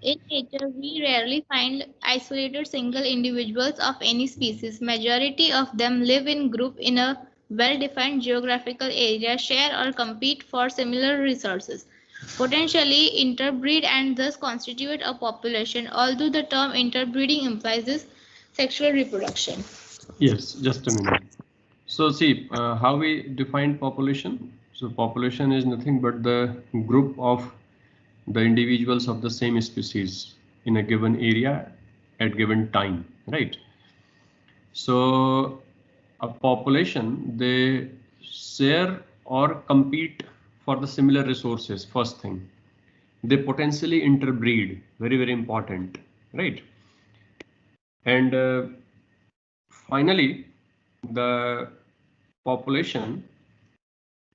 In nature, we rarely find isolated single individuals of any species. Majority of them live in group in a well-defined geographical area, share or compete for similar resources, potentially interbreed and thus constitute a population, although the term interbreeding implies this sexual reproduction. Yes, just a minute. So see how we define population. So population is nothing but the group of the individuals of the same species in a given area at given time, right? So a population, they share or compete for the similar resources. First thing, they potentially interbreed, very very important, right? And finally, the population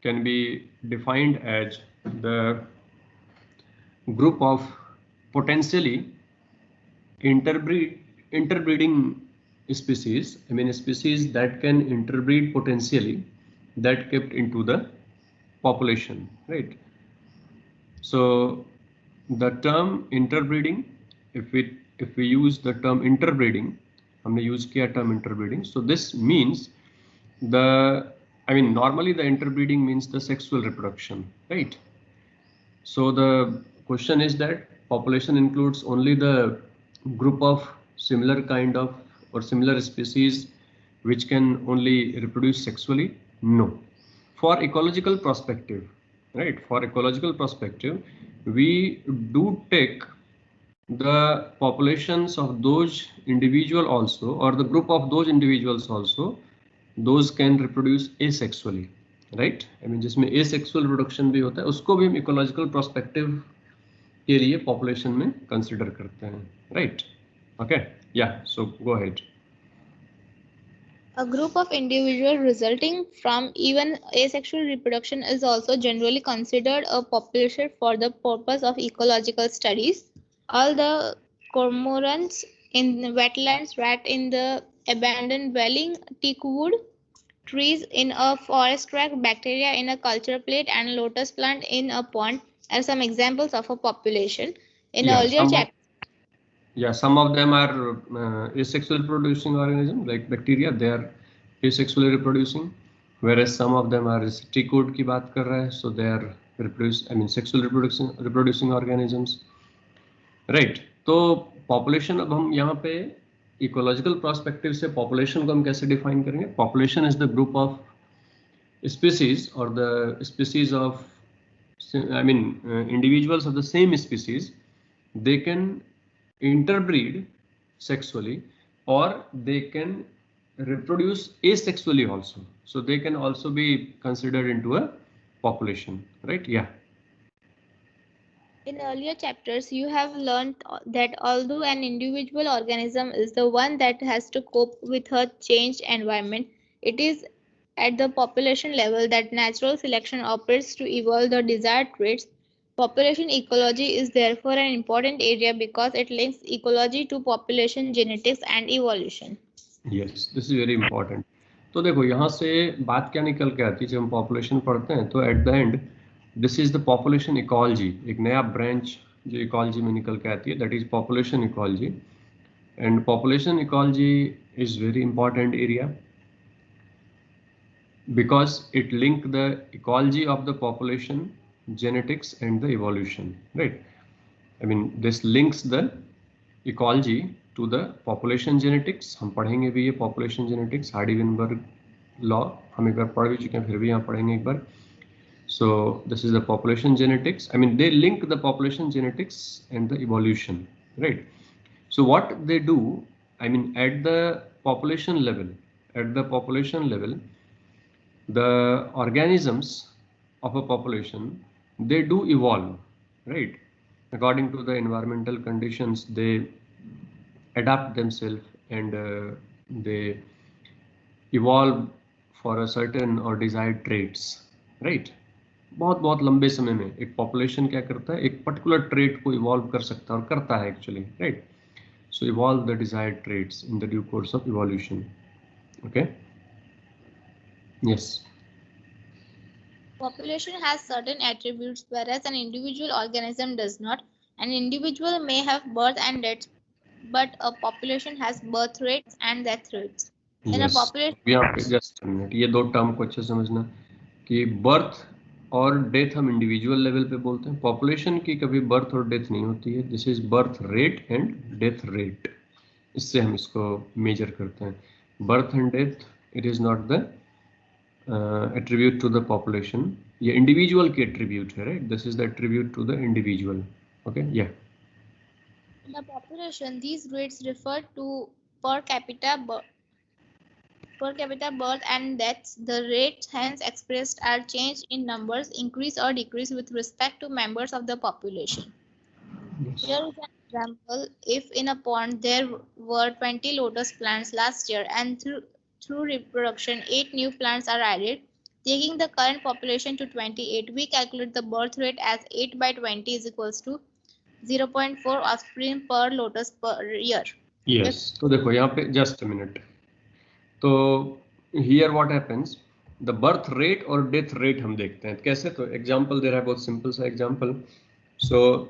can be defined as the group of potentially interbreeding species, I mean species that can interbreed potentially, that kept into the population, right? So the term interbreeding, if we use the term interbreeding, हमने use किया term interbreeding, so this means the, I mean normally the interbreeding means the sexual reproduction, right? So the question is that population includes only the group of similar kind of or similar species which can only reproduce sexually? No. For ecological perspective, right? For ecological perspective, we do take the populations of those individual also, or the group of those individuals also, those can reproduce asexually, right? I mean जिसमें asexual reproduction भी होता है उसको भी हम ecological perspective के लिए population में consider करते हैं, right? Okay, yeah, so go ahead. A group of individuals resulting from even asexual reproduction is also generally considered a population for the purpose of ecological studies. All the cormorants in the wetlands, rat in the abandoned dwelling, teakwood trees in a forest track, bacteria in a culture plate, and lotus plant in a pond are some examples of a population. In Yeah, earlier chapters, some of them are asexual reproducing organisms like bacteria, they are asexually reproducing, whereas some of them are teakwood की बात कर रहा है, so they are sexual reproducing organisms, right? तो population, अब हम यहाँ पे ecological perspective से population को हम कैसे define करेंगे? Population is the group of species or the species of individuals of the same species. They can interbreed sexually or they can reproduce asexually also, so they can also be considered into a population, right? Yeah. in earlier chapters, you have learned that although an individual organism is the one that has to cope with a changed environment, it is at the population level that natural selection operates to evolve the desired traits. Population ecology is therefore an important area because it links ecology to population genetics and evolution. Yes, this is very important. तो देखो यहाँ से बात क्या निकल के आती है जब हम पॉपुलेशन पढ़ते हैं, तो at the end this is the population ecology, एक नया ब्रांच जो इकोलॉजी में निकल के आती है, that is population ecology. And population ecology is very important area because it link the ecology of the population, genetics and the evolution, right? I mean this links the ecology to the population genetics. हम पढ़ेंगे भी ये population genetics, Hardy-Weinberg law हम एक बार पढ़ भी चुके हैं, फिर भी यहाँ पढ़ेंगे एक बार. So this is the population genetics. I mean they link the population genetics and the evolution, right? So what they do, I mean at the population level, the organisms of a population, they do evolve, right? According to the environmental conditions, they adapt themselves and they evolve for a certain or desired traits, right? बहुत बहुत लंबे समय में एक population क्या करता है, एक पर्टिकुलर ट्रेट को इवॉल्व कर सकता है और करता है actually, right? So evolve the desired traits in the due course of evolution. Okay, yes. Population has certain attributes whereas an individual organism does not. An individual may have birth and death, but a population has birth rates and death rates. In a Yes. population, यहाँ पे just minute, ये दो term को अच्छे समझना कि birth और death हम इंडिविजुअल लेवल पे बोलते हैं, पॉपुलेशन की कभी बर्थ और डेथ नहीं होती है. This is birth rate and death rate, इससे हम इसको मेजर करते हैं. Birth and death it is not the attribute to the population, ये इंडिविजुअल की एट्रीब्यूट है, right. This is the attribute to the individual. Okay, या in a population, these rates refer to per capita birth and deaths. The rates hence expressed are changed in numbers, increase or decrease with respect to members of the population. yes. Here is an example. If in a pond there were 20 lotus plants last year and through reproduction 8 new plants are added, taking the current population to 28, we calculate the birth rate as 8 by 20 is equals to 0.4 offspring per lotus per year. Yes. तो देखो यहाँ पे just a minute. तो here what happens, the birth rate और death rate हम देखते हैं कैसे. तो example दे रहा है, बहुत simple सा example. So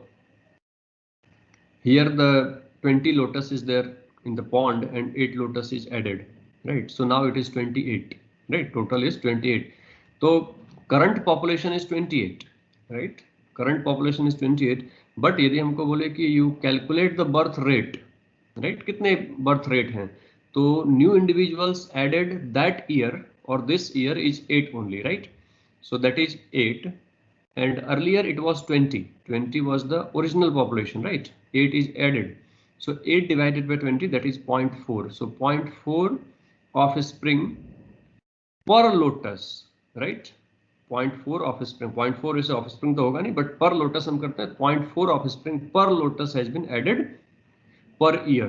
here the 20 lotus is there in the pond and 8 lotus is added, right. So now it is 28, right. Total is 28. So current population is 28, right. Current population is 28. But यदि हमको बोले कि you calculate the birth rate, right, कितने birth rate हैं, तो new individuals added that year or this year is 8 only, right. So that is 8 and earlier it was 20. 20 was the original population, right. 8 is added, so 8 divided by 20, that is 0.4. So 0.4 offspring per lotus, right. 0.4 offspring, 0.4 is offspring तो होगा नहीं, but per lotus हम करते हैं 0.4 offspring per lotus has been added per year,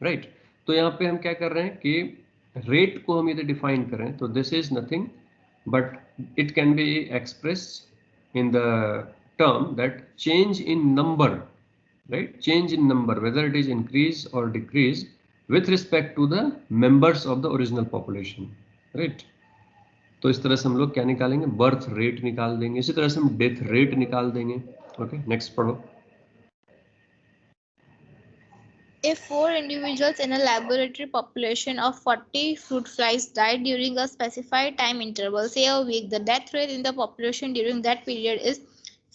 right. तो यहाँ पे हम क्या कर रहे हैं कि रेट को हम यदि डिफाइन करें तो this is nothing but it can be expressed in the term that change in number, right, change in number, whether it is increase or decrease with respect to the members of the original population, right. तो इस तरह से हम लोग क्या निकालेंगे, birth rate निकाल देंगे, इसी तरह से हम डेथ रेट निकाल देंगे. ओके, नेक्स्ट पढ़ो. If 4 individuals in a laboratory population of 40 fruit flies died during a specified time interval, say a week, the death rate in the population during that period is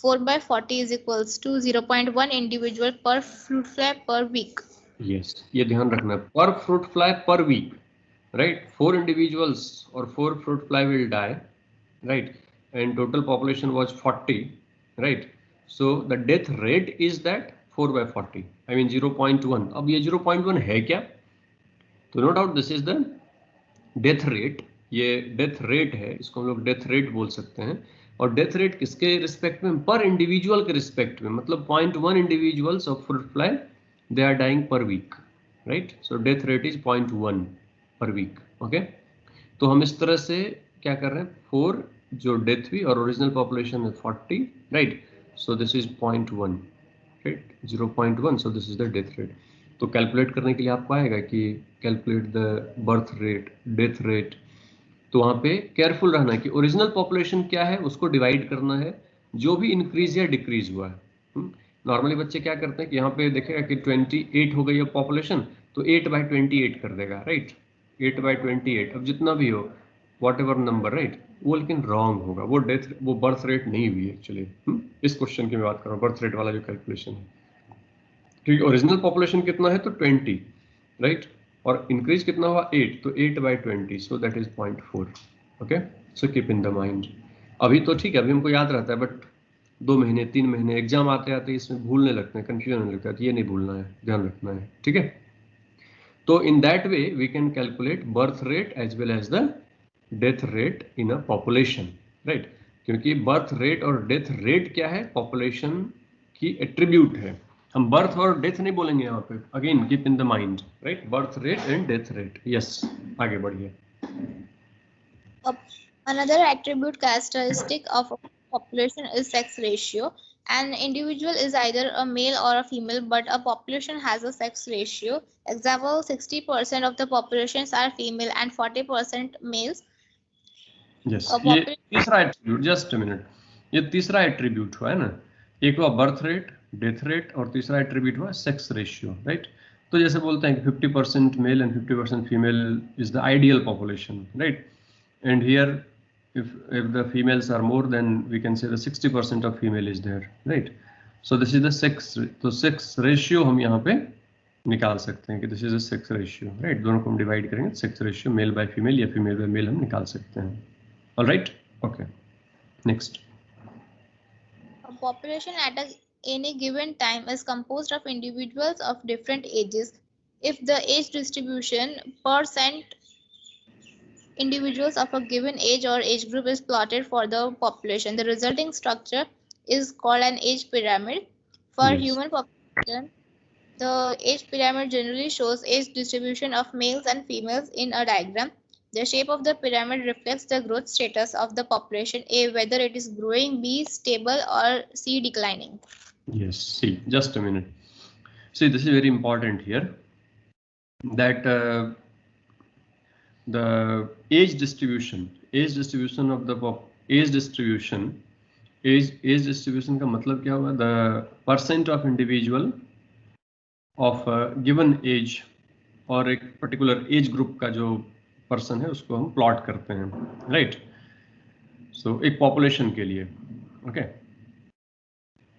4 by 40 is equals to 0.1 individual per fruit fly per week. Yes, ये ध्यान रखना, per fruit fly per week, right. 4 individuals or 4 fruit fly will die, right, and total population was 40, right. So the death rate is that 4 by 40, I mean 0.1. अब ये 0.1 है क्या, तो no doubt this is the death rate. ये death rate है, इसको हम लोग डेथ रेट बोल सकते हैं. और डेथ रेट किसके रिस्पेक्ट में, पर इंडिविजुअल के रिस्पेक्ट में, मतलब 0.1 individuals of fruit fly they are dying per week, right. So death rate is 0.1 per week. Okay, तो हम इस तरह से क्या कर रहे हैं, 4 जो डेथ हुई और ओरिजिनल पॉपुलेशन है 40, right. So this is 0.1, right, 0.1. So this is the death rate. तो कैलकुलेट करने के लिए आपको आएगा कि calculate the birth rate, death rate. तो वहाँ पे केयरफुल रहना है कि ओरिजिनल पॉपुलेशन क्या है उसको डिवाइड करना है जो भी इंक्रीज या डिक्रीज हुआ है. नॉर्मली बच्चे क्या करते हैं कि यहाँ पे देखेगा कि 28 हो गई है पॉपुलेशन, तो 8 by 28 कर देगा, राइट. 8 by 28, अब जितना भी हो वॉट एवर नंबर, राइट. वो लेकिन रॉन्ग होगा, वो डेथ, वो बर्थ रेट नहीं हुई एक्चुअली. इस क्वेश्चन की मैं बात कर रहा हूँ, बर्थ रेट वाला जो कैलकुलेशन है. क्योंकि ओरिजिनल पॉपुलेशन कितना है तो 20, राइट, और इंक्रीज कितना हुआ 8, तो 8 by 20, so that is 0.4. Okay, so keep in the mind. अभी तो ठीक है, अभी हमको याद रहता है, बट 2 महीने 3 महीने एग्जाम आते आते इसमें भूलने लगते हैं, कंफ्यूजन होने लगता है. ये नहीं भूलना है, ध्यान रखना है, ठीक है. तो in that way we can calculate birth rate as well as the death rate in a population, right. क्योंकि बर्थ रेट और डेथ रेट क्या है, पॉपुलेशन की एट्रीब्यूट है. हम बर्थ और डेथ नहीं बोलेंगे यहाँ पे, again keep in the mind, right. Birth rate and death rate. Yes, आगे बढ़िए. Another attribute characteristic of a population is sex ratio. An individual is either a male or a female, but a population has a sex ratio. Example, 60% of the populations are female and 40% males. Yes, ये तीसरा attribute, just a minute, ये तीसरा attribute हुआ है ना. एक हुआ birth rate, death rate, और तीसरा एट्रीब्यूट हुआ सेक्स रेशियो, राइट। तो जैसे बोलते हैं कि 50% male and 50% female is the ideal population, right, and here if the females are more, then we can say the 60% of female is there, right. So this is the sex, तो sex ratio हम यहाँ पे निकाल सकते हैं कि this is a sex ratio, right. दोनों को हम डिवाइड करेंगे, sex ratio male by female या फीमेल बाय मेल हम निकाल सकते हैं. All right, okay, next. A population at any given time is composed of individuals of different ages. If the age distribution percent individuals of a given age or age group is plotted for the population, the resulting structure is called an age pyramid. For Yes. human population, the age pyramid generally shows age distribution of males and females in a diagram. The shape of the pyramid reflects the growth status of the population, A, whether it is growing, B, stable, or C, declining. Yes, see, just a minute. See, this is very important here, that the age distribution of the age distribution का मतलब क्या हुआ? The percent of individual of a given age और एक particular age group का जो person है उसको हम plot करते हैं, right? So एक population के लिए, okay?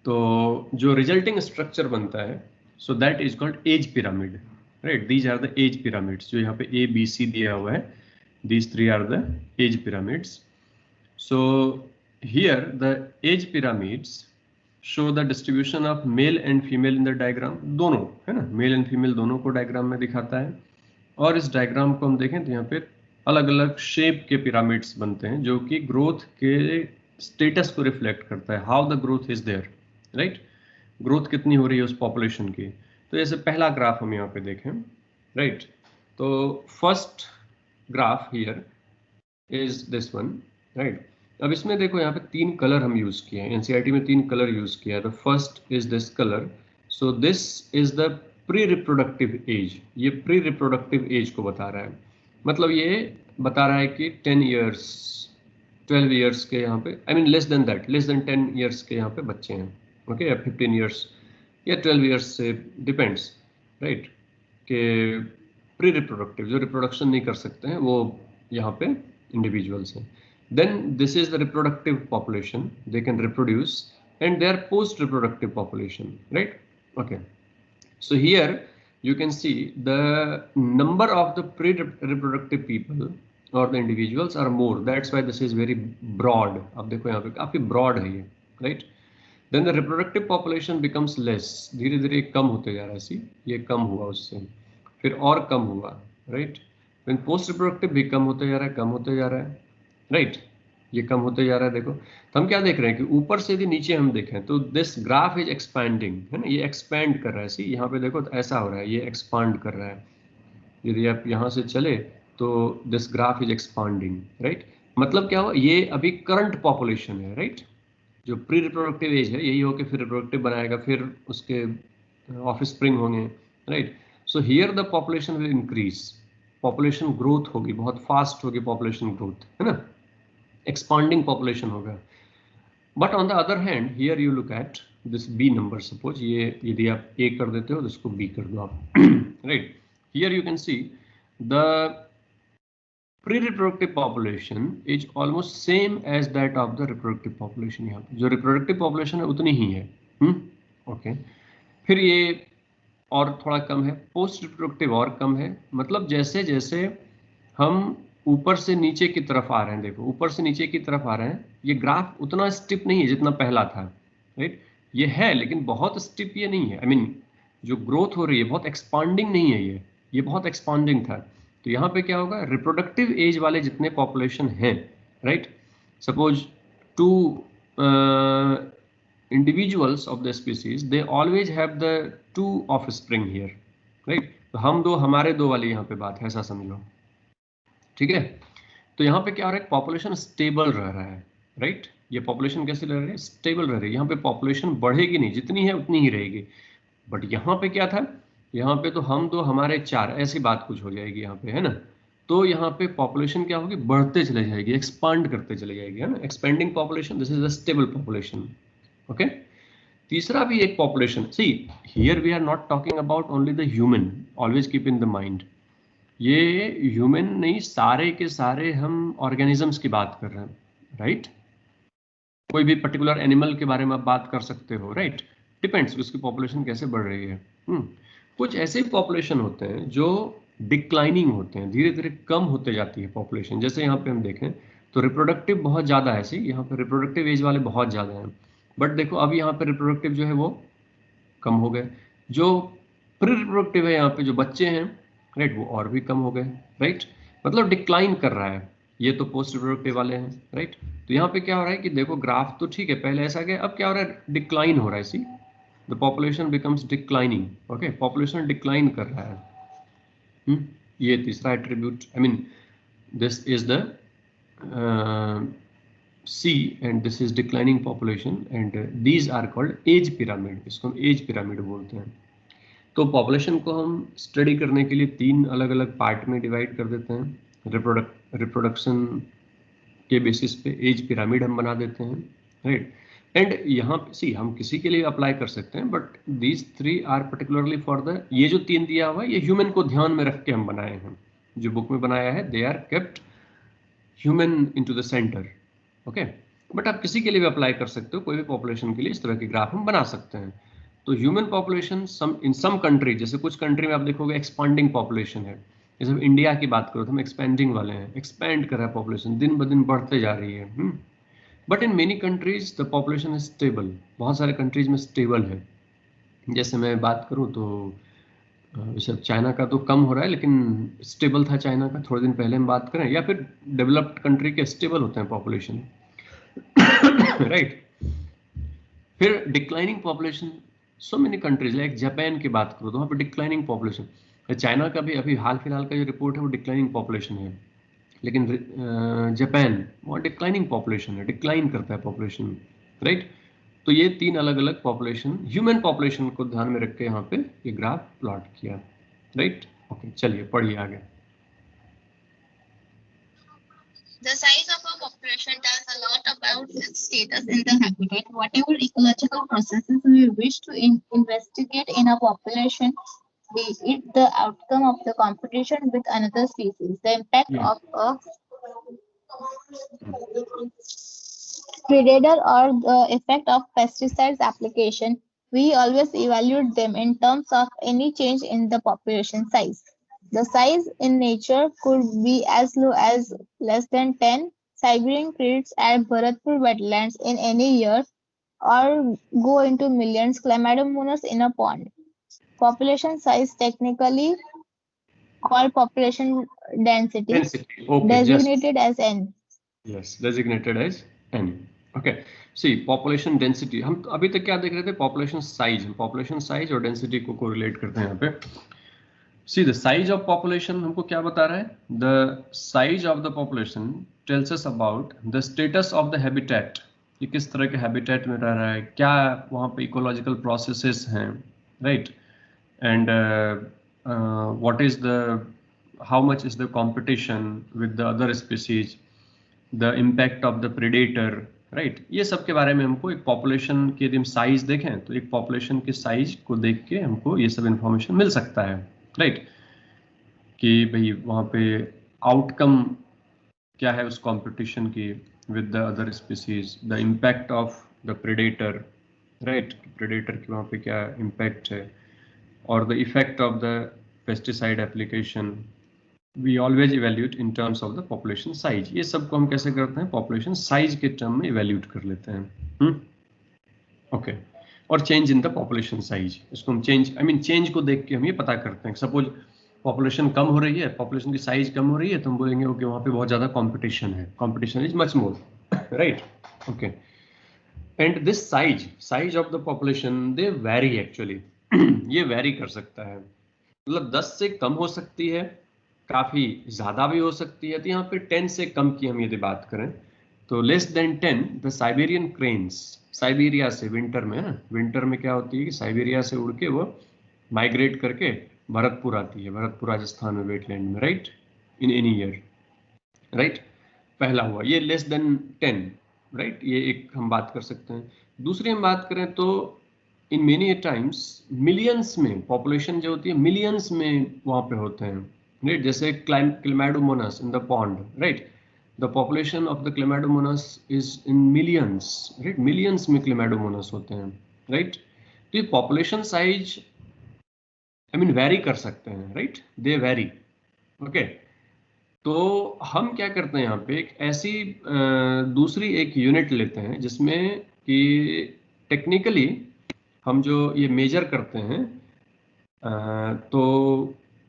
तो जो resulting structure बनता है, so that is called age pyramid, right? These are the age pyramids. जो यहाँ पे A, B, C दिया हुआ है, these three are the age pyramids. So here the age pyramids show the distribution of male and female in the diagram. दोनों है ना, male and female दोनों को diagram में दिखाता है. और इस diagram को हम देखें तो यहाँ पे अलग अलग शेप के पिरामिड्स बनते हैं जो कि ग्रोथ के स्टेटस को रिफ्लेक्ट करता है, how the growth is there, right. Growth कितनी हो रही है उस पॉपुलेशन की. तो जैसे पहला ग्राफ हम यहाँ पे देखें, राइट. तो first graph here is this one, right. अब इसमें देखो यहाँ पे तीन कलर हम यूज किए हैं, एनसीईआरटी में तीन कलर यूज किया है. The first is this colour. So this is the pre reproductive age. ये प्री रिप्रोडक्टिव एज को बता रहा है. मतलब ये बता रहा है कि 10 ईयर्स 12 ईयर्स के यहाँ पे, I mean less than 10 years के यहाँ पे बच्चे हैं, ओके, या 15 ईयर्स या 12 ईयर्स से डिपेंड्स, राइट, कि प्री रिप्रोडक्टिव जो रिप्रोडक्शन नहीं कर सकते हैं वो यहाँ पे इंडिविजुअल्स हैं. Then this is the reproductive population, they can reproduce, and they are post reproductive population, right? Okay, so here you can see the number of the pre reproductive people or the individuals are more. That's why this is very broad. अब देखो यहाँ पे काफी broad है ये, right? Then the reproductive population becomes less. धीरे धीरे कम होते जा रहा है. सी ये कम हुआ उससे, फिर और कम हुआ, right? When post reproductive भी कम होते जा रहा है, कम होते जा रहा है, राइट. ये कम होते जा रहा है. देखो तो हम क्या देख रहे हैं कि ऊपर से यदि नीचे हम देखें तो दिस ग्राफ इज एक्सपैंडिंग, है ना. ये एक्सपैंड कर रहा है. सी यहाँ पे देखो तो ऐसा हो रहा है, ये एक्सपांड कर रहा है. यदि आप यहाँ से चले तो this graph is expanding, right. मतलब क्या हुआ, ये अभी करंट पॉपुलेशन है, राइट. जो प्री रिप्रोडक्टिव एज है यही हो के फिर रिप्रोडक्टिव बनाएगा, फिर उसके ऑफस्प्रिंग होंगे, right. So here the population will increase. Population growth होगी, बहुत फास्ट होगी पॉपुलेशन ग्रोथ, है ना. एक्सपांडिंग पॉपुलेशन होगा. But on the other hand here you look at this B number. Suppose ये यदि आप ए कर देते हो तो इसको बी कर दो आप, right. Here you can see the pre reproductive population is almost same as that of the reproductive population. यहाँ पे जो रिप्रोडक्टिव पॉपुलेशन है उतनी ही है, ओके. फिर ये और थोड़ा कम है, पोस्ट रिप्रोडक्टिव और कम है. मतलब जैसे जैसे हम ऊपर से नीचे की तरफ आ रहे हैं, देखो ऊपर से नीचे की तरफ आ रहे हैं, ये ग्राफ उतना स्टिप नहीं है जितना पहला था, राइट. ये है लेकिन बहुत स्टिप ये नहीं है. आई मीन जो ग्रोथ हो रही है बहुत एक्सपांडिंग नहीं है, ये बहुत एक्सपांडिंग था. तो यहाँ पे क्या होगा, रिप्रोडक्टिव एज वाले जितने पॉपुलेशन हैं, right, suppose 2 individuals of the species, they always have the 2 offspring here, right. तो हम दो हमारे दो वाली यहाँ पे बात है, ऐसा समझो, ठीक है. तो यहाँ पे क्या हो रहा है, पॉपुलेशन स्टेबल रह रहा है, राइट. ये पॉपुलेशन कैसे रह रही है, स्टेबल रह रही है. यहाँ पे पॉपुलेशन बढ़ेगी नहीं, जितनी है उतनी ही रहेगी. बट यहाँ पे क्या था, यहाँ पे तो हम दो हमारे 4 ऐसी बात कुछ हो जाएगी यहाँ पे, है ना. तो यहाँ पे पॉपुलेशन क्या होगी, बढ़ते चले जाएगी, एक्सपांड करते चले जाएगी, है ना. Expanding population, this is a stable population, okay. तीसरा भी एक population, see here we are not talking about only the human, always keep in the mind, ये ह्यूमन नहीं, सारे के सारे हम ऑर्गेनिजम्स की बात कर रहे हैं, राइट? कोई भी पर्टिकुलर एनिमल के बारे में आप बात कर सकते हो, राइट? डिपेंड्स उसकी पॉपुलेशन कैसे बढ़ रही है। कुछ ऐसे पॉपुलेशन होते हैं जो डिक्लाइनिंग होते हैं, धीरे धीरे कम होते जाती है पॉपुलेशन। जैसे यहाँ पे हम देखें तो रिप्रोडक्टिव बहुत ज़्यादा है, सी यहाँ पे रिप्रोडक्टिव एज वाले बहुत ज़्यादा हैं, बट देखो अब यहाँ पे रिप्रोडक्टिव जो है वो कम हो गए। जो प्री रिप्रोडक्टिव है यहाँ पे जो बच्चे हैं, राइट, वो और भी कम हो गए, राइट? मतलब डिक्लाइन कर रहा है। ये तो पोस्ट रिप्रोडक्टिव वाले हैं, राइट? तो यहाँ पे क्या हो रहा है कि देखो ग्राफ तो ठीक है, पहले ऐसा गया, अब क्या हो रहा है, डिक्लाइन हो रहा है। See the population becomes declining, okay, population decline कर रहा है। ये तीसरा attribute, I mean this is the C and this is declining population and these are called age pyramid, इसको हम age pyramid बोलते हैं। तो पॉपुलेशन को हम स्टडी करने के लिए 3 अलग अलग पार्ट में डिवाइड कर देते हैं। रिप्रोडक्शन के बेसिस पे एज पिरामिड हम बना देते हैं, राइट? एंड यहाँ सी हम किसी के लिए अप्लाई कर सकते हैं, but these 3 are particularly for the, ये जो 3 दिया हुआ है ये ह्यूमन को ध्यान में रख के हम बनाए हैं, जो बुक में बनाया है, they are kept human into the centre, okay? But आप किसी के लिए भी अप्लाई कर सकते हो, कोई भी पॉपुलेशन के लिए इस तरह के ग्राफ हम बना सकते हैं। तो human population in some country, जैसे कुछ कंट्री में आप देखोगे एक्सपांडिंग पॉपुलेशन है, जैसे इंडिया की बात करो तो हम एक्सपेंडिंग वाले हैं, एक्सपेंड कर रहा है पॉपुलेशन, दिन ब दिन बढ़ते जा रही है। But in many countries the population is stable, बहुत सारे कंट्रीज में स्टेबल है। जैसे मैं बात करूं तो वैसे चाइना का तो कम हो रहा है, लेकिन स्टेबल था चाइना का, थोड़े दिन पहले हम बात करें, या फिर डेवलप्ड कंट्री के स्टेबल होते हैं पॉपुलेशन, राइट? फिर declining population, so many countries, like Japan की बात करो तो वहाँ पर डिक्लाइनिंग पॉपुलेशन, चाइना का भी अभी हाल फिलहाल का जो रिपोर्ट है वो डिक्लाइनिंग पॉपुलेशन है, लेकिन जापान वहाँ डिक्लाइनिंग पॉपुलेशन है, डिक्लाइन करता है पॉपुलेशन, राइट? तो ये 3 अलग अलग पॉपुलेशन, ह्यूमन पॉपुलेशन को ध्यान में रख के यहाँ पे ये ग्राफ प्लॉट किया, राइट? ओके, चलिए पढ़िए आगे। The size of a population tells a lot about its status in the habitat. Whatever ecological processes we wish to investigate in a population, be it the outcome of the competition with another species, the impact of a predator, or the effect of pesticides application, we always evaluate them in terms of any change in the population size. The size in nature could be as low as less than 10 Siberian crates at Bharatpur wetlands in any year, or go into millions Chlamydomonas in a pond. Population size, technically called population density, Okay, designated as N. Yes, designated as N. Okay. See, population density, हम अभी तक क्या देख रहे थे, population size, population size और density को correlate करते हैं यहाँ पे। See, the size of population हमको क्या बता रहा है? The size of the population tells us about the status of the habitat. ये किस तरह के habitat में रह रहा है, क्या वहाँ पे ecological processes हैं, right? And what is the, how much is the competition with the other species, the impact of the predator, right? ये सब के बारे में हमको एक population के यदि हम size देखें तो एक population के size को देख के हमको ये सब information मिल सकता है, right? कि भाई वहाँ पे outcome क्या है उस competition की with the other species, the impact of the predator, right? predator की वहाँ पे क्या impact है, और the effect of the pesticide application, we always evaluate in terms of the population size. ये सब को हम कैसे करते हैं, population size के term में evaluate कर लेते हैं। Okay. और change in the population size, इसको हम change को देख के हम ये पता करते हैं। Suppose population कम हो रही है, population की size कम हो रही है, तो हम बोलेंगे ओके वहाँ पे बहुत ज़्यादा competition है, competition is much more, right? Okay. And this size of the population, they vary actually. ये vary कर सकता है, मतलब 10 से कम हो सकती है, काफी ज्यादा भी हो सकती है। तो यहाँ पे 10 से कम की हम यदि बात करें तो less than 10 the Siberian cranes, Siberia से विंटर में, है ना, विंटर में क्या होती है कि साइबेरिया से उड़ के वो माइग्रेट करके भरतपुर आती है, भरतपुर राजस्थान में वेटलैंड में, right, in any year, right? पहला हुआ ये लेस देन 10, राइट, ये एक हम बात कर सकते हैं। दूसरी हम बात करें तो इन मेनी टाइम्स मिलियंस में पॉपुलेशन जो होती है मिलियंस में वहां पे होते हैं, राइट। जैसे Chlamydomonas in the pond, right, the population of the Chlamydomonas is in millions, right, millions में क्लेमाइडोमोनास होते हैं, राइट। तो ये population size I mean very कर सकते हैं, राइट, दे वेरी, ओके। तो हम क्या करते हैं यहाँ पे एक ऐसी दूसरी एक यूनिट लेते हैं जिसमें कि टेक्निकली हम जो ये मेजर करते हैं तो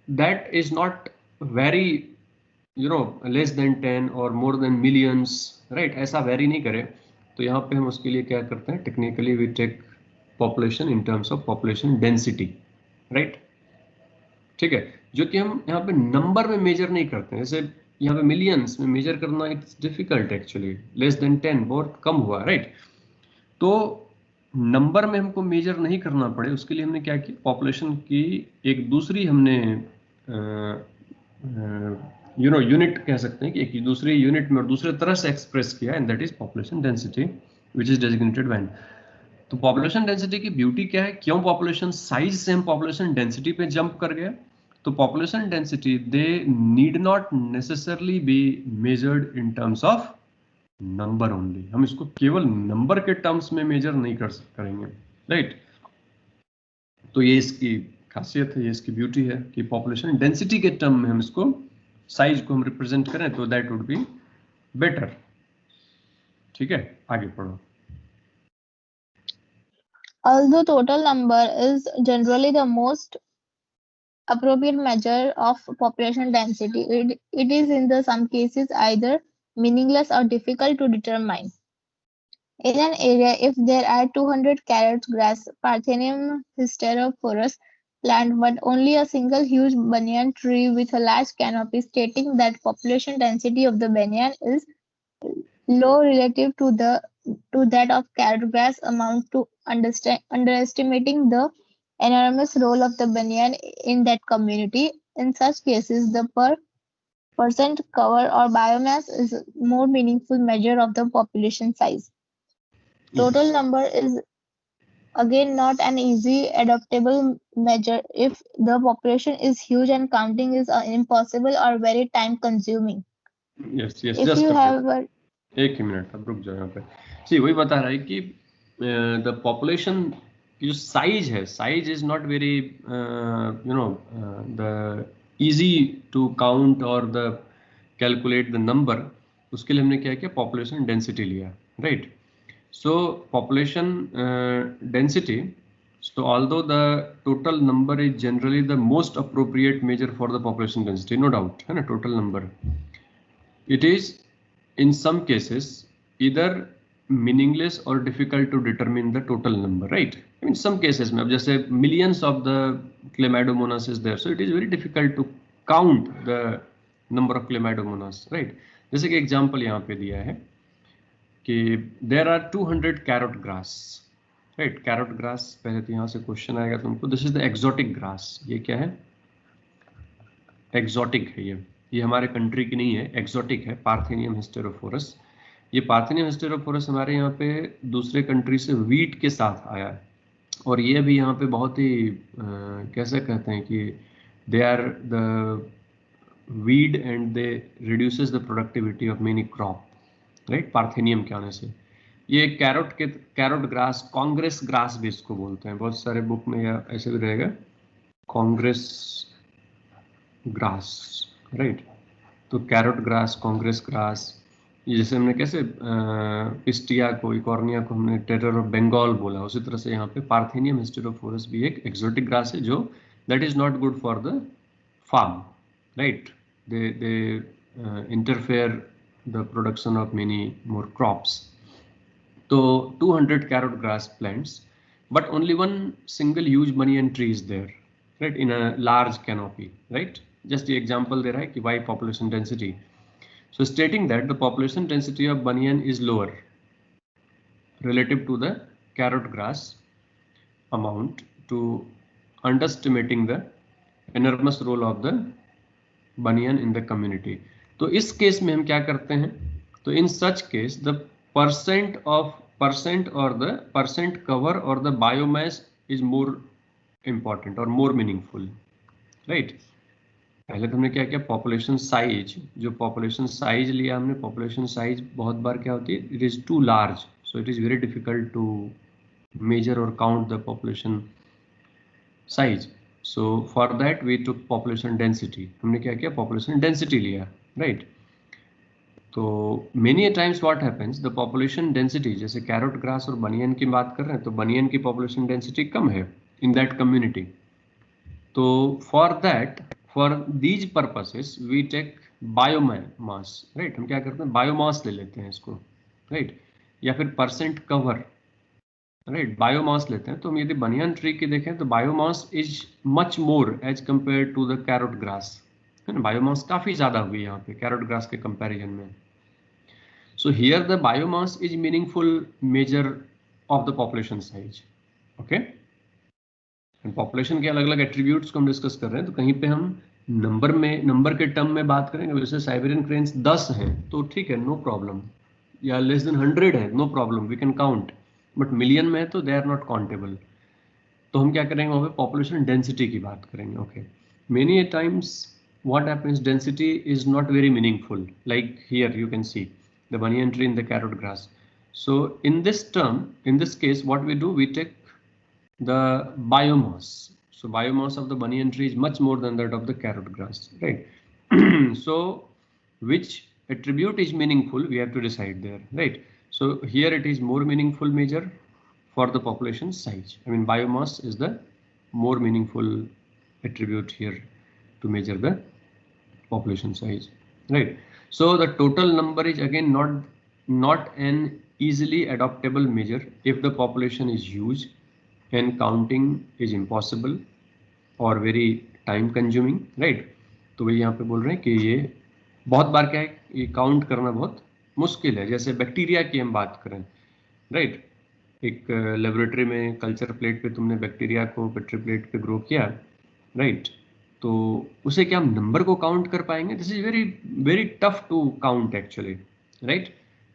that is not very less than 10 और मोर देन मिलियंस, राइट, ऐसा वेरी नहीं करे। तो यहाँ पे हम उसके लिए क्या करते हैं, technically we take population in terms of population density, right, ठीक है, जो कि हम यहाँ पे नंबर में मेजर नहीं करते हैं। जैसे यहाँ पे मिलियंस में मेजर करना it's difficult actually, less than 10 बहुत कम हुआ, राइट। तो नंबर में हमको मेजर नहीं करना पड़े उसके लिए हमने क्या किया, पॉपुलेशन की एक दूसरी हमने यूनिट कह सकते हैं कि एक दूसरी यूनिट में और दूसरे तरह से एक्सप्रेस किया, and that is population density which is designated when. तो पॉपुलेशन डेंसिटी की ब्यूटी क्या है, क्यों पॉपुलेशन साइज से हम पॉपुलेशन डेंसिटी पे जंप कर गए। तो population density they need not necessarily be measured in terms of number only, हम इसको केवल नंबर के टर्म्स में मेजर नहीं करेंगे, राइट। तो ये इसकी खासियत है, ये इसकी ब्यूटी है कि पॉपुलेशन डेंसिटी के टर्म में हम इसको साइज को हम रिप्रेजेंट करें तो दैट वुड बी बेटर, ठीक है, आगे पढ़ो। Although total number is generally the most appropriate measure of population density, it is in some cases either meaningless or difficult to determine. In an area, if there are 200 carrot grass, Parthenium hysterophorus plant, but only a single huge banyan tree with a large canopy, stating that population density of the banyan is low relative to that of carrot grass, amount to underestimating the enormous role of the banyan in that community. In such cases, the percent cover or biomass is a more meaningful measure of the population size. Total number is again not an easy adaptable measure if the population is huge and counting is impossible or very time consuming. Yes, If just you a have minute. एक ही minute, अब रुक जाओ यहाँ पे। जी वही बता रहा है कि द पॉपुलेशन की जो साइज है, size is not very the easy to count और द कैलकुलेट द नंबर। उसके लिए हमने क्या किया, पॉपुलेशन डेंसिटी लिया, right. So population density, so although the total number is generally the most appropriate measure for the population density, no doubt, है ना, total number, it is in some cases either meaningless or difficult to determine the total number, right. I mean some cases में, अब जैसे millions of the Chlamydomonas is there, so it is very difficult to count the number of Chlamydomonas, right. जैसे कि example यहाँ पे दिया है कि there are 200 carrot grass, right. Carrot grass, पहले तो यहाँ से क्वेश्चन आएगा तुमको, this is the exotic grass. ये क्या है, एक्सोटिक है, ये हमारे कंट्री की नहीं है, एक्सोटिक है, पार्थेनियम हिस्टेरोफोरस। ये पार्थेनियम हिस्टेरोफोरस हमारे यहाँ पे दूसरे कंट्री से वीट के साथ आया है, और ये भी यहाँ पे बहुत ही कैसे कहते हैं कि they are the weed and they reduces the productivity of many crop, right, parthenium के आने से। ये कैरोट ग्रास, कांग्रेस ग्रास भी इसको बोलते हैं, बहुत सारे बुक में या ऐसे भी रहेगा कांग्रेस ग्रास, राइट। तो कैरोट ग्रास, कांग्रेस ग्रास, ये जैसे हमने कैसे पिस्टिया को, इकॉर्निया को हमने टेरर ऑफ बंगाल बोला, उसी तरह से यहाँ पे पार्थेनियम हिस्टेरोफोरस भी एक एक्सोटिक ग्रास है जो that is not good for the farm, right. They interfere the production of many more crops. So 200 carrot grass plants, but only one single huge banyan tree is there, right, in a large canopy, right. Just the example there है कि why population density. So stating that the population density of banyan is lower relative to the carrot grass amount to underestimating the enormous role of the banyan in the community. तो इस case में हम क्या करते हैं, तो in such case the percent of percent or the percent cover or the biomass is more important or more meaningful, right? पहले तो हमने क्या किया, पॉपुलेशन साइज, जो पॉपुलेशन साइज लिया हमने, पॉपुलेशन साइज बहुत बार क्या होती है, it is too large, so it is very difficult to measure और count the population size. So for that we took population density. हमने क्या किया, पॉपुलेशन डेंसिटी लिया, राइट? तो many times what happens, the population density, जैसे carrot grass और banyan की बात कर रहे हैं, तो बनियन की पॉपुलेशन डेंसिटी कम है इन दैट कम्युनिटी. तो for that, for these purposes we take biomass, right? हम क्या करते हैं, बायोमास ले लेते हैं इसको, राइट? या फिर परसेंट कवर, राइट? बायोमास लेते हैं. तो हम यदि बनियन ट्री की देखें तो biomass is much more as compare to the carrot grass, है ना? बायोमास काफी ज्यादा हुई यहाँ पे कैरोट ग्रास के कंपैरिजन में. So here the biomass is meaningful measure of the population size. Okay? And population के अलग अलग एट्रीब्यूट्स को हम डिस्कस कर रहे हैं, तो कहीं पे हम नंबर में, नंबर के टर्म में बात करेंगे. जैसे साइबेरियन क्रेन्स 10 हैं तो ठीक है, नो प्रॉब्लम, या लेस देन 100 है, no problem, we can count. But million में है तो दे आर नॉट काउंटेबल. तो हम क्या करेंगे, वहाँ पे पॉपुलेशन डेंसिटी की बात करेंगे. Okay, many times what happens, density is not very meaningful, like here you can see the banyan tree in the carrot grass. So in this term, in this case, what we do, we take the biomass. So biomass of the banyan tree is much more than that of the carrot grass, right? So which attribute is meaningful, we have to decide there, right? So here it is more meaningful measure for the population size. I mean biomass is the more meaningful attribute here to measure the population size, right? So the total number is again not an easily adoptable measure if the population is huge and counting is impossible or very time consuming, right? तो वही यहाँ पे बोल रहे हैं कि ये बहुत बार क्या है, ये काउंट करना बहुत मुश्किल है. जैसे बैक्टीरिया की हम बात करें, राइट? एक लेबोरेटरी में कल्चर प्लेट पे तुमने बैक्टीरिया को पेट्री प्लेट पे ग्रो किया, राइट? तो उसे क्या हम नंबर को काउंट कर पाएंगे? This is very very tough to count actually, right?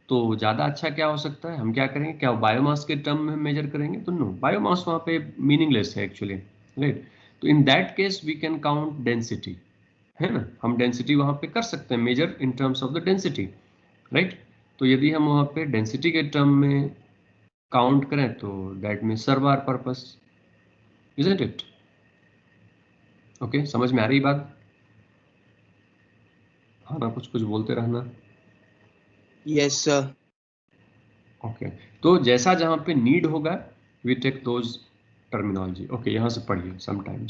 तो ज़्यादा अच्छा क्या हो सकता है, हम क्या करेंगे, क्या बायोमास के टर्म में मेजर करेंगे? तो नो, बायोमास वहाँ पे मीनिंगलेस है एक्चुअली, राइट? तो in that case we can count density, है ना? हम डेंसिटी वहाँ पे कर सकते हैं measure in terms of the density, right? तो यदि हम वहाँ पे डेंसिटी के टर्म में काउंट करें तो that means serve our purpose, isn't it? Okay, समझ में आ रही बात? हाँ ना, कुछ कुछ बोलते रहना. Yes sir. ओके, तो जैसा जहाँ पे नीड होगा we take those terminology. Okay, यहाँ से पढ़िए.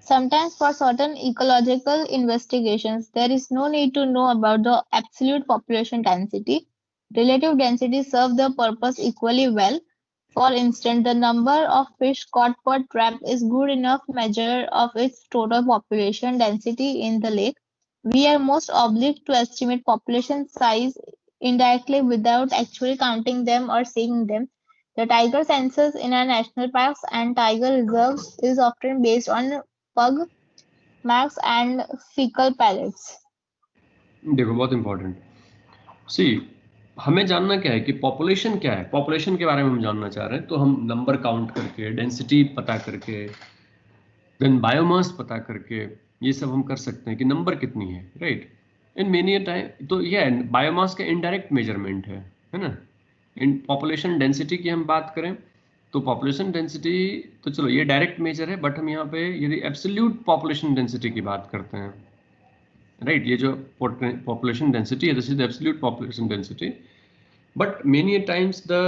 Sometimes for certain ecological investigations, there is no need to know about the absolute population density. Relative density serve the purpose equally well. For instance, the number of fish caught per trap is good enough measure of its total population density in the lake. We are most obliged to estimate population size indirectly without actually counting them or seeing them. The tiger census in our national parks and tiger reserves is often based on pug marks and fecal pellets. देखो, बहुत important. सी, हमें जानना क्या है कि population क्या है, population के बारे में हम जानना चाह रहे हैं. तो हम नंबर काउंट करके, डेंसिटी पता करके, देन बायोमास पता करके, ये सब हम कर सकते हैं कि नंबर कितनी है, राइट? इन मेनी टाइम तो ये बायोमास का इनडायरेक्ट मेजरमेंट है ना? इन पॉपुलेशन डेंसिटी की हम बात करें तो पॉपुलेशन डेंसिटी तो चलो ये डायरेक्ट मेजर है, बट हम यहाँ पे यदि एब्सोल्यूट पॉपुलेशन डेंसिटी की बात करते हैं, राइट? ये जो पॉपुलेशन डेंसिटी है, this is the absolute population density. But many times the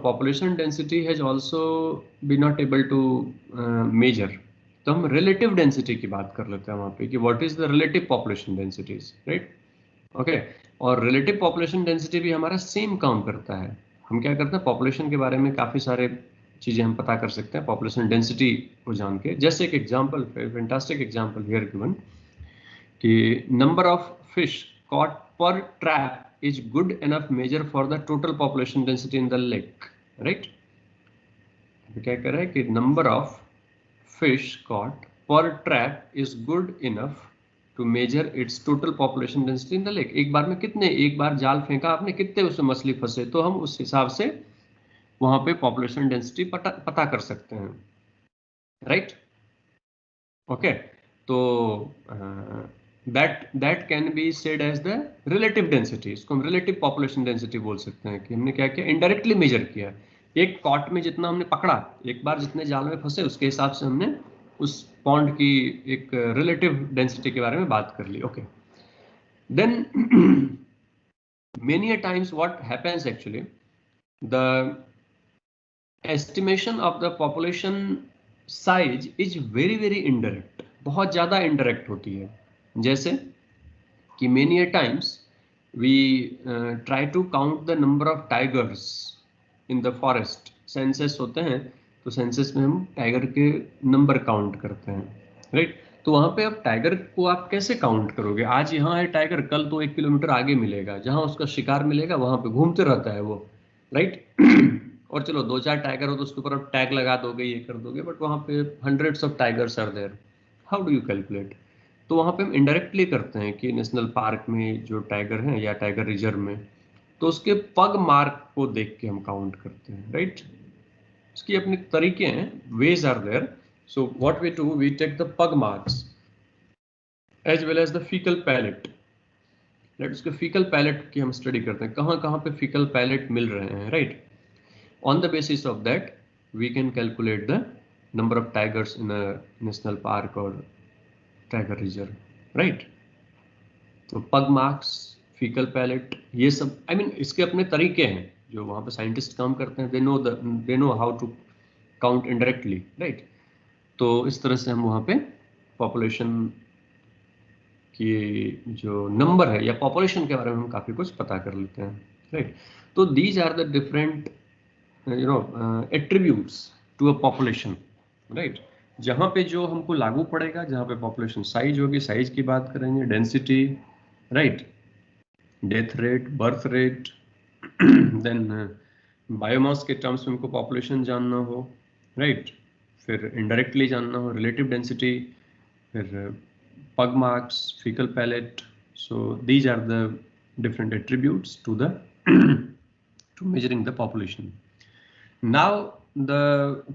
population density has also been not able to measure. तो हम relative density की बात कर लेते हैं वहाँ पे कि what is the relative population densities, right? Okay, और relative population density भी हमारा same काम करता है. हम क्या करते हैं, population के बारे में काफ़ी सारे चीज़ें हम पता कर सकते हैं population density को जान के. जैसे एक example, fantastic example here given कि number of fish caught per trap is good enough measure for the total population density in the lake, right? तो क्या कह रहा है कि number of fish caught per trap is good enough to measure its total population density in the lake. एक बार में कितने, एक बार जाल फेंका आपने, कितने उसमें मछली फंसे, तो हम उस हिसाब से वहां पे पॉपुलेशन डेंसिटी पता कर सकते हैं, राइट? ओके, तो that can be said as the relative density. इसको हम relative population density बोल सकते हैं कि हमने क्या किया, इनडायरेक्टली मेजर किया। एक कॉट में जितना हमने पकड़ा, एक बार जितने जाल में फंसे, उसके हिसाब से हमने उस पॉन्ड की एक रिलेटिव डेंसिटी के बारे में बात कर ली। Okay, then many a times what happens actually, the estimation of the population size is very indirect, बहुत ज्यादा indirect होती है। जैसे कि many a times we try to count the number of tigers in the forest. Census होते हैं, तो census में हम टाइगर के नंबर काउंट करते हैं, राइट? तो वहां पे अब टाइगर को आप कैसे काउंट करोगे? आज यहाँ है टाइगर, कल तो 1 किलोमीटर आगे मिलेगा, जहां उसका शिकार मिलेगा वहां पे घूमते रहता है वो, राइट? और चलो 2-4 टाइगर हो तो उसके ऊपर आप टैग लगा दोगे, ये कर दोगे, बट वहां पे hundreds of tigers are there, how do you calculate? तो वहां पे हम इनडायरेक्टली करते हैं कि नेशनल पार्क में जो टाइगर हैं या टाइगर रिजर्व में, तो उसके पग मार्क को देख के हम काउंट करते हैं, राइट? इसकी अपने तरीके हैं, ways are there. So what we do, we take the pug marks as well as the faecal pellet, right? उसके फीकल पैलेट की हम स्टडी करते हैं, कहाँ पे फीकल पैलेट मिल रहे हैं, right? On the basis of that, we can calculate the number of tigers in a national park or tiger reserve, right? तो पग मार्क्स, फीकल पैलेट, ये सब I mean इसके अपने तरीके हैं, जो वहाँ पे साइंटिस्ट काम करते हैं, they know how to count indirectly, right? तो इस तरह से हम वहाँ पे पॉपुलेशन की जो नंबर है या पॉपुलेशन के बारे में हम काफी कुछ पता कर लेते हैं, राइट? तो these are the different attributes to a population, right? जहां पे जो हमको लागू पड़ेगा, जहां पे पॉपुलेशन साइज होगी, साइज की बात करेंगे, density, right? Death rate, birth rate, then biomass के टर्म्स में हमको पॉपुलेशन जानना हो, राइट? फिर इनडायरेक्टली जानना हो रिलेटिव डेंसिटी, फिर pug marks, faecal pellet. So these are the different attributes to the to measuring the population. Now the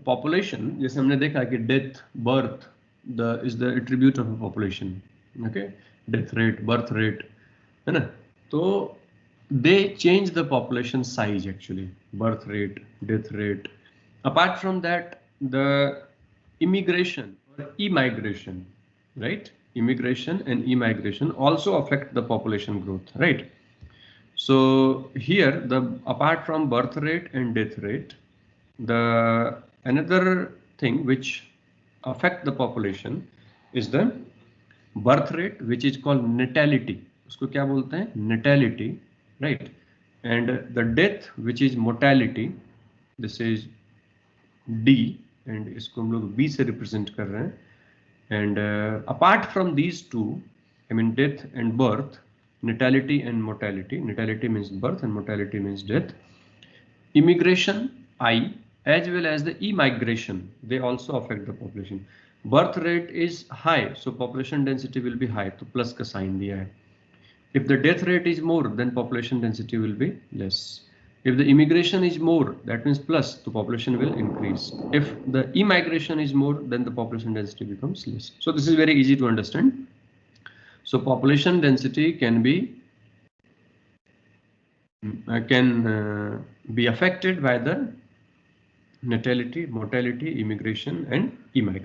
population, जैसे हमने देखा कि death, birth, is the attribute of a population, okay? Death rate, birth rate, है ना? तो they change the population size actually, birth rate, death rate. Apart from that, the immigration or immigration, right? Immigration and immigration also affect the population growth, right? So here, apart from birth rate and death rate, the another thing which affect the population is the birth rate, which is called natality. उसको क्या बोलते हैं? natality, right? And the death, which is mortality, this is D, and इसको हम लोग B से represent कर रहे हैं. And apart from these two, I mean death and birth, natality and mortality. Natality means birth and mortality means death. Immigration, I, as well as the immigration, they also affect the population. Birth rate is high, so population density will be high, तो plus का sign दिया है. If the death rate is more, then population density will be less. If the immigration is more, that means plus, the population will increase. If the immigration is more, then the population density becomes less. So this is very easy to understand. So population density can be affected by the natality, mortality, immigration and immigration.